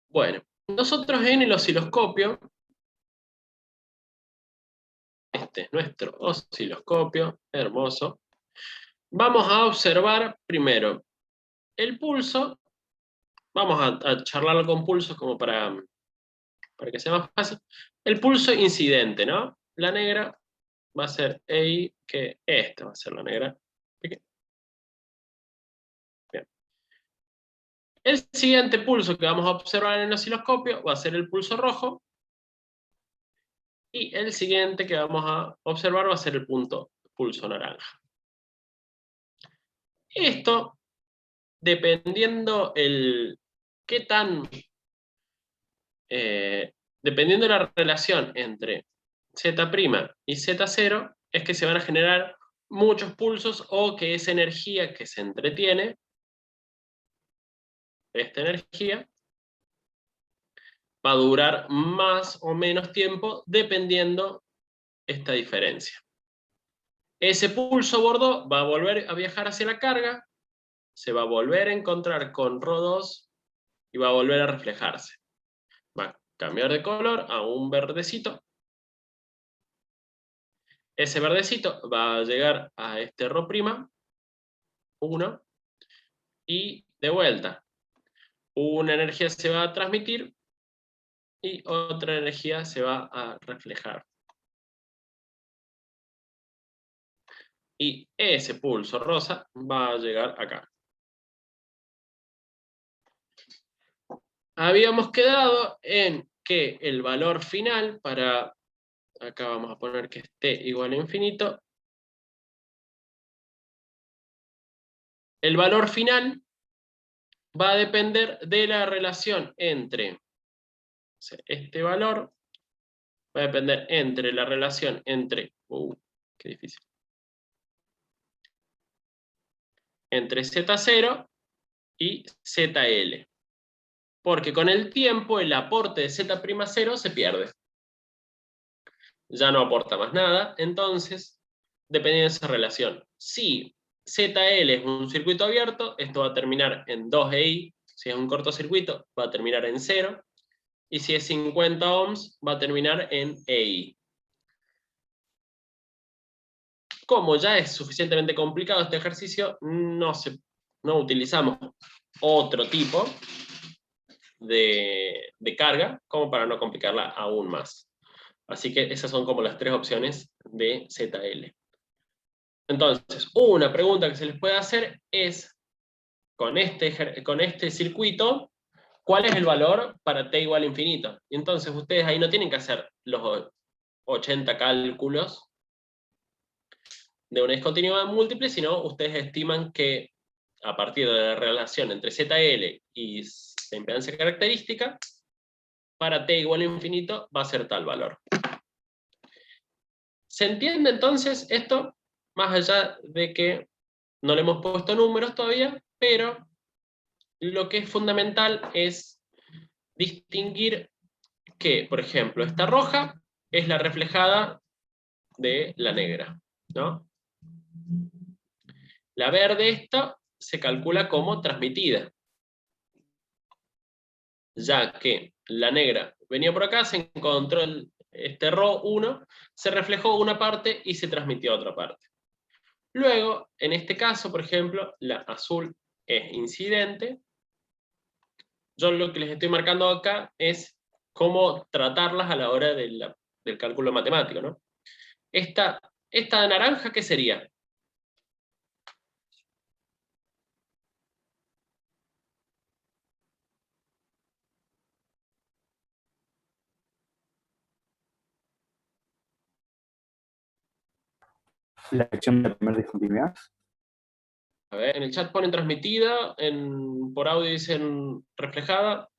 S1: Bueno, nosotros en el osciloscopio, este es nuestro osciloscopio, hermoso, vamos a observar primero el pulso, vamos a charlarlo con pulsos como para que sea más fácil. El pulso incidente, ¿no? La negra va a ser EI, que esta va a ser la negra. Bien. El siguiente pulso que vamos a observar en el osciloscopio va a ser el pulso rojo. Y el siguiente que vamos a observar va a ser el pulso naranja. Esto, dependiendo dependiendo de la relación entre Z' y Z0, es que se van a generar muchos pulsos o que esa energía que se entretiene, esta energía, va a durar más o menos tiempo dependiendo esta diferencia. Ese pulso Bordeaux va a volver a viajar hacia la carga, se va a volver a encontrar con ρ2 y va a volver a reflejarse. Va a cambiar de color a un verdecito. Ese verdecito va a llegar a este ρ'O, 1, y de vuelta, una energía se va a transmitir y otra energía se va a reflejar. Y ese pulso rosa va a llegar acá. Habíamos quedado en que el valor final para, acá vamos a poner que esté igual a infinito, el valor final va a depender de la relación entre, este valor va a depender entre la relación entre, qué difícil, entre Z0 y ZL. Porque con el tiempo el aporte de Z'0 se pierde. Ya no aporta más nada, entonces, dependiendo de esa relación. Si ZL es un circuito abierto, esto va a terminar en 2EI. Si es un cortocircuito, va a terminar en 0. Y si es 50 ohms, va a terminar en EI. Como ya es suficientemente complicado este ejercicio, no utilizamos otro tipo de carga como para no complicarla aún más. Así que esas son como las tres opciones de ZL. Entonces, una pregunta que se les puede hacer es, con este circuito, ¿cuál es el valor para t igual a infinito? Y entonces ustedes ahí no tienen que hacer los 80 cálculos de una discontinuidad múltiple, sino ustedes estiman que a partir de la relación entre ZL y la impedancia característica, para t igual a infinito va a ser tal valor. ¿Se entiende entonces esto? Más allá de que no le hemos puesto números todavía, pero lo que es fundamental es distinguir que, por ejemplo, esta roja es la reflejada de la negra, ¿no? La verde esta se calcula como transmitida, ya que la negra venía por acá, se encontró este ρ1, se reflejó una parte y se transmitió a otra parte. Luego, en este caso, por ejemplo, la azul es incidente. Yo lo que les estoy marcando acá es cómo tratarlas a la hora del cálculo matemático, ¿no? Esta naranja, ¿qué sería?
S3: La acción de la primera discontinuidad.
S1: A ver, en el chat ponen transmitida, por audio dicen reflejada.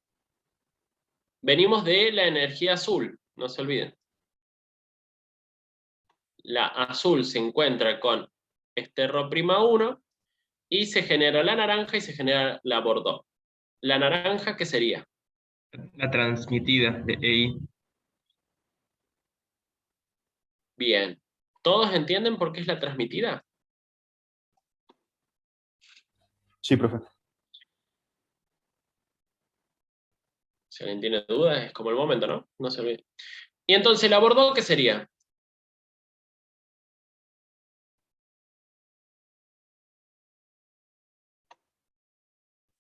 S1: Venimos de la energía azul, no se olviden. La azul se encuentra con este ρ'O y se genera la naranja y se genera la Bordeaux. ¿La naranja qué sería?
S6: La transmitida de EI.
S1: Bien. ¿Todos entienden por qué es la transmitida?
S3: Sí, profe.
S1: Si alguien tiene dudas, es como el momento, ¿no? No se olvide. Y entonces, ¿la Bordeaux qué sería?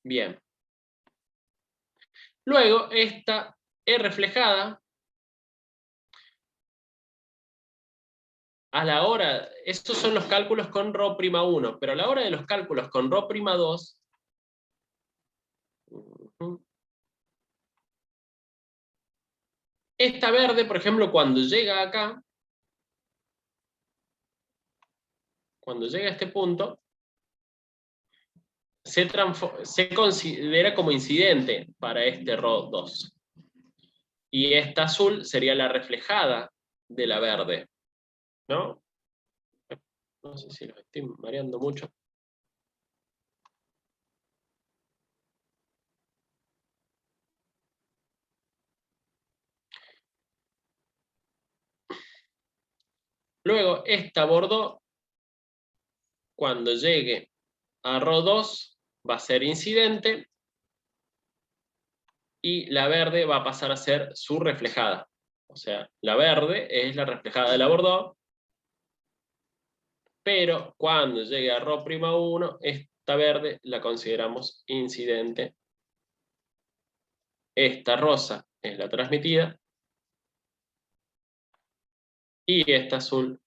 S1: Bien. Luego, esta es reflejada a la hora, estos son los cálculos con ρ'O, pero a la hora de los cálculos con ρ'O2, Esta verde, por ejemplo, cuando llega acá, cuando llega a este punto, se considera como incidente para este ρ2. Y esta azul sería la reflejada de la verde, ¿no? No sé si los estoy mareando mucho. Luego, esta bordeaux, cuando llegue a ρ2, va a ser incidente, y la verde va a pasar a ser su reflejada. O sea, la verde es la reflejada de la bordeaux, pero cuando llegue a ρ'1, esta verde la consideramos incidente. Esta rosa es la transmitida, y esta azul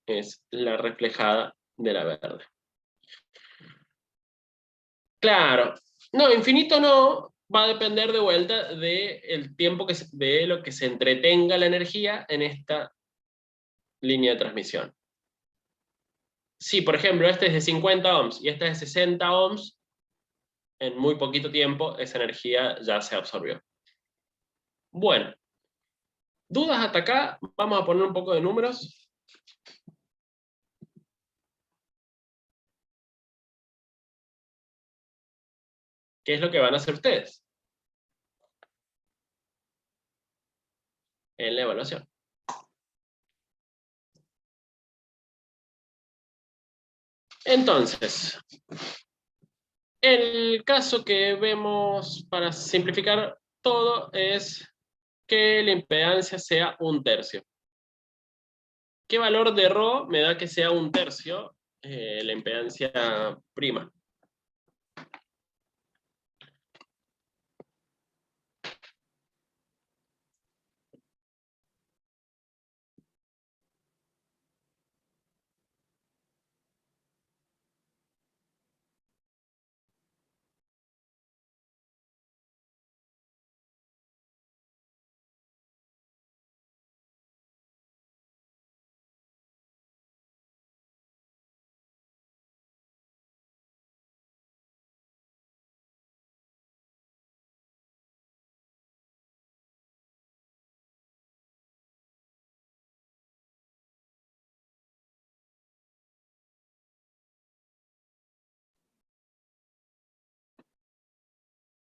S1: es la reflejada de la verde. Claro, no, infinito no, va a depender de vuelta del tiempo de lo que se entretenga la energía en esta línea de transmisión. Si, por ejemplo, este es de 50 ohms y esta es de 60 ohms, en muy poquito tiempo esa energía ya se absorbió. Bueno, ¿dudas hasta acá? Vamos a poner un poco de números. ¿Qué es lo que van a hacer ustedes en la evaluación? Entonces, el caso que vemos para simplificar todo es que la impedancia sea 1/3. ¿Qué valor de ρ me da que sea 1/3 la impedancia prima?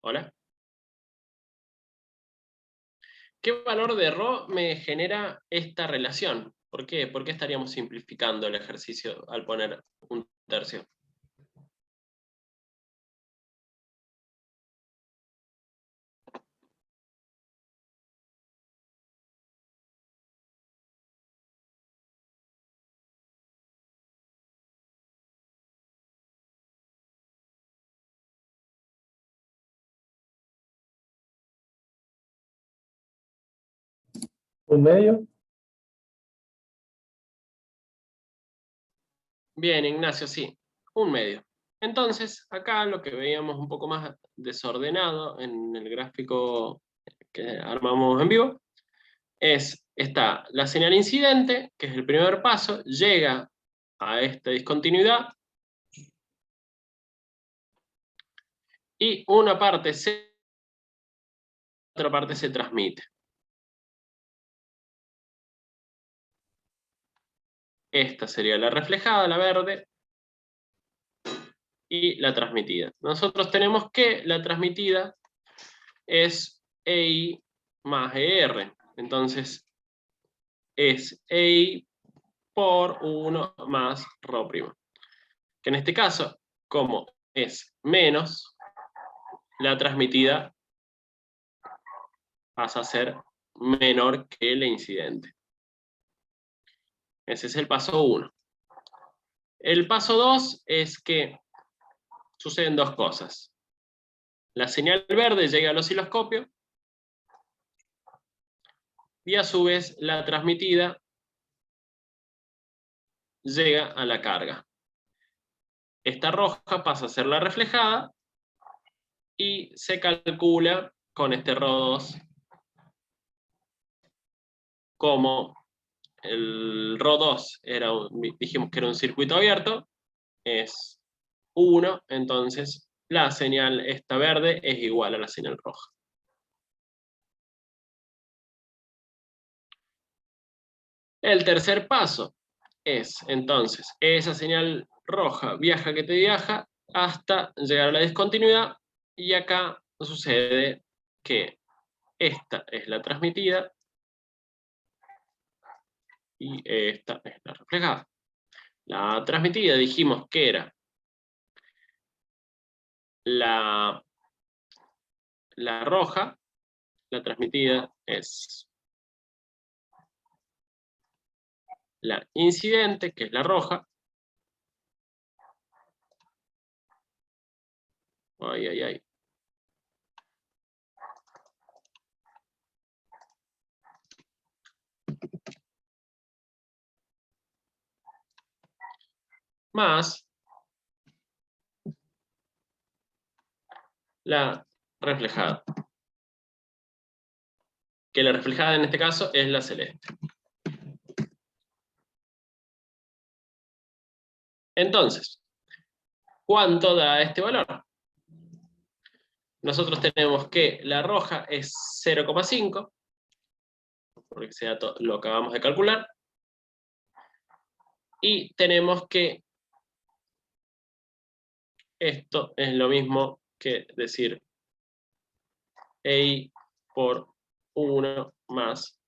S1: ¿Hola? ¿Qué valor de ρ me genera esta relación? ¿Por qué? ¿Por qué estaríamos simplificando el ejercicio al poner 1/3?
S7: ¿Un medio?
S1: Bien, Ignacio, sí, 1/2. Entonces, acá lo que veíamos un poco más desordenado en el gráfico que armamos en vivo, está la señal incidente, que es el primer paso, llega a esta discontinuidad, y una parte otra parte se transmite. Esta sería la reflejada, la verde, y la transmitida. Nosotros tenemos que la transmitida es EI más ER. Entonces, es EI por 1 más ρ'. Que en este caso, como es menos, la transmitida pasa a ser menor que la incidente. Ese es el paso 1. El paso 2 es que suceden dos cosas. La señal verde llega al osciloscopio, y a su vez la transmitida llega a la carga. Esta roja pasa a ser la reflejada y se calcula con este ρ2 como el RO2 dijimos que era un circuito abierto, es 1, entonces la señal esta verde es igual a la señal roja. El tercer paso es, entonces, esa señal roja viaja que te viaja hasta llegar a la discontinuidad, y acá sucede que esta es la transmitida y esta es la reflejada. La transmitida dijimos que era la roja, la transmitida es la incidente, que es la roja. Ay, ay, ay. Más la reflejada. Que la reflejada en este caso es la celeste. Entonces, ¿cuánto da este valor? Nosotros tenemos que la roja es 0,5, porque ese dato lo acabamos de calcular, y tenemos que esto es lo mismo que decir EI por 1 más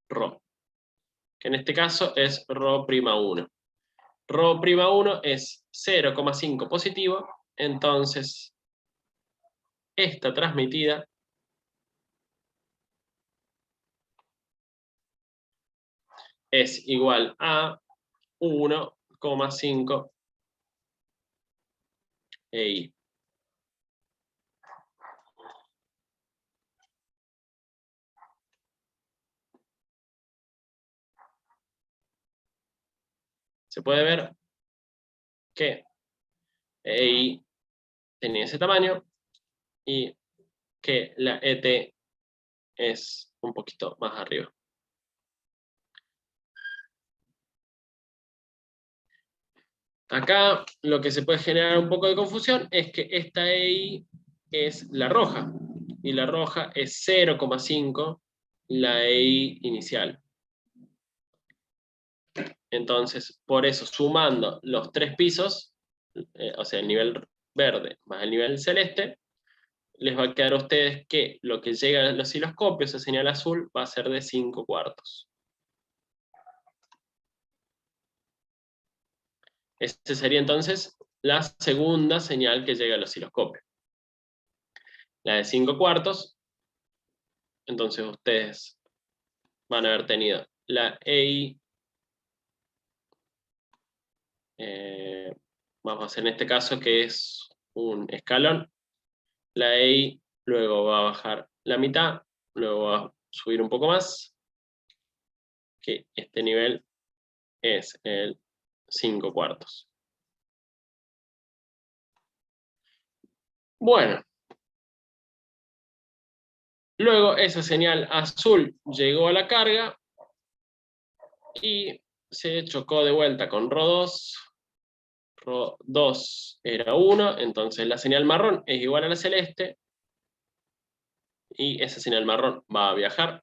S1: ρ, que en este caso es ρ'1. ρ'1 es 0,5 positivo, entonces esta transmitida es igual a 1,5 EI. Se puede ver que EI tenía ese tamaño y que la ET es un poquito más arriba. Acá lo que se puede generar un poco de confusión es que esta EI es la roja, y la roja es 0,5 la EI inicial. Entonces, por eso, sumando los 3 pisos, o sea, el nivel verde más el nivel celeste, les va a quedar a ustedes que lo que llega al osciloscopio, esa señal azul, va a ser de 5/4. Esta sería entonces la segunda señal que llega al osciloscopio. La de 5/4, entonces ustedes van a haber tenido la EI, vamos a hacer en este caso que es un escalón, la EI luego va a bajar la mitad, luego va a subir un poco más, que este nivel es el 5/4. Bueno, luego esa señal azul llegó a la carga y se chocó de vuelta con ρ2. ρ2 era 1, entonces la señal marrón es igual a la celeste, y esa señal marrón va a viajar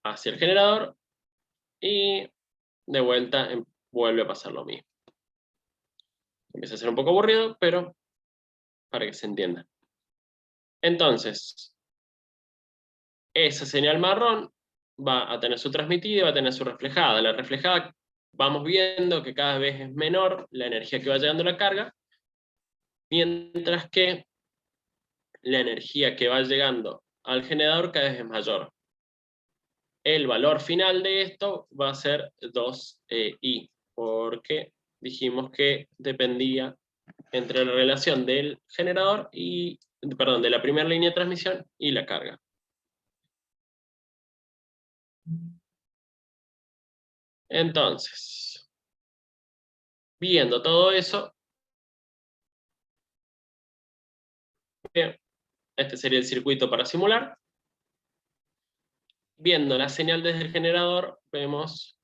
S1: hacia el generador, y de vuelta vuelve a pasar lo mismo. Empieza a ser un poco aburrido, pero para que se entienda. Entonces, esa señal marrón va a tener su transmitida y va a tener su reflejada. La reflejada, vamos viendo que cada vez es menor la energía que va llegando a la carga, mientras que la energía que va llegando al generador cada vez es mayor. El valor final de esto va a ser 2i, porque dijimos que dependía entre la relación del generador y, perdón, de la primera línea de transmisión y la carga. Entonces, viendo todo eso, bien, este sería el circuito para simular. viendo la señal desde el generador, vemos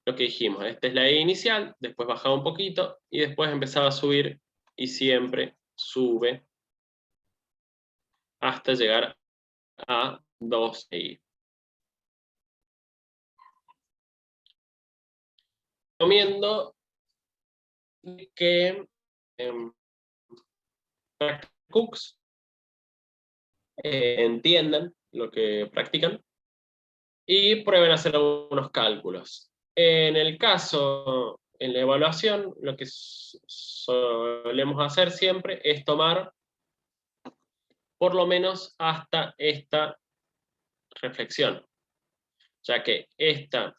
S1: lo que dijimos. Esta es la E inicial, después bajaba un poquito, y después empezaba a subir, y siempre sube hasta llegar a 2i. Recomiendo que cooks entiendan lo que practican y prueben a hacer algunos cálculos. En el caso, en la evaluación, lo que solemos hacer siempre es tomar por lo menos hasta esta reflexión, ya que esta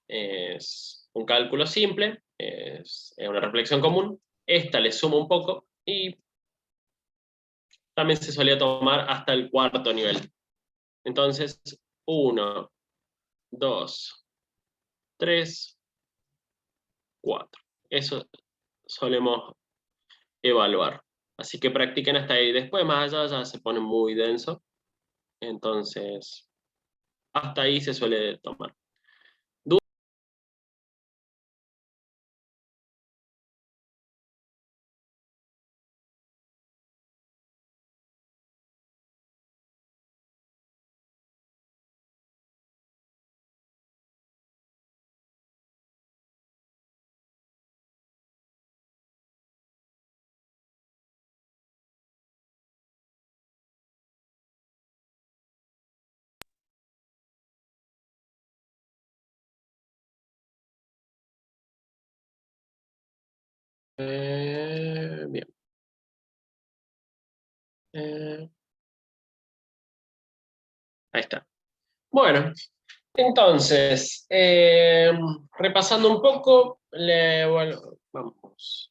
S1: es un cálculo simple, es una reflexión común, esta le suma un poco y también se solía tomar hasta el cuarto nivel. Entonces, 1, 2, 3, 4. Eso solemos evaluar. Así que practiquen hasta ahí. Después, más allá, ya se pone muy denso. Entonces, hasta ahí se suele tomar. Bien. Ahí está. Bueno, entonces, repasando un poco, bueno, vamos.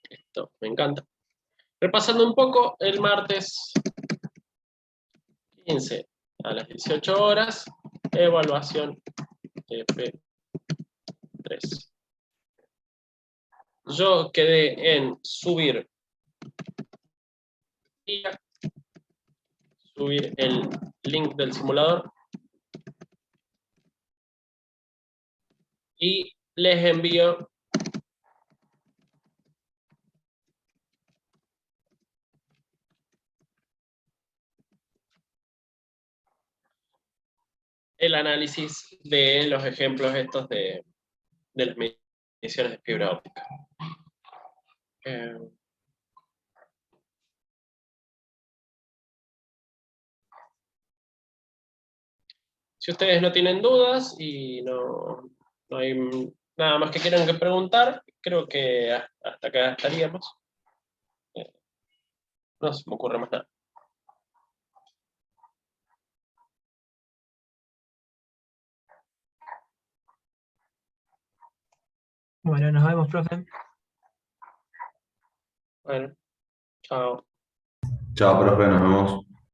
S1: Esto me encanta. Repasando un poco, el martes 15 a las 18 horas, evaluación EP3. Yo quedé en subir el link del simulador y les envío el análisis de los ejemplos estos de las mediciones de fibra óptica. Si ustedes no tienen dudas y no hay nada más que quieran que preguntar, creo que hasta acá estaríamos. No se me ocurre más nada.
S5: Bueno, nos vemos, profe.
S1: Bueno, chao.
S8: Chao, profe, nos vemos.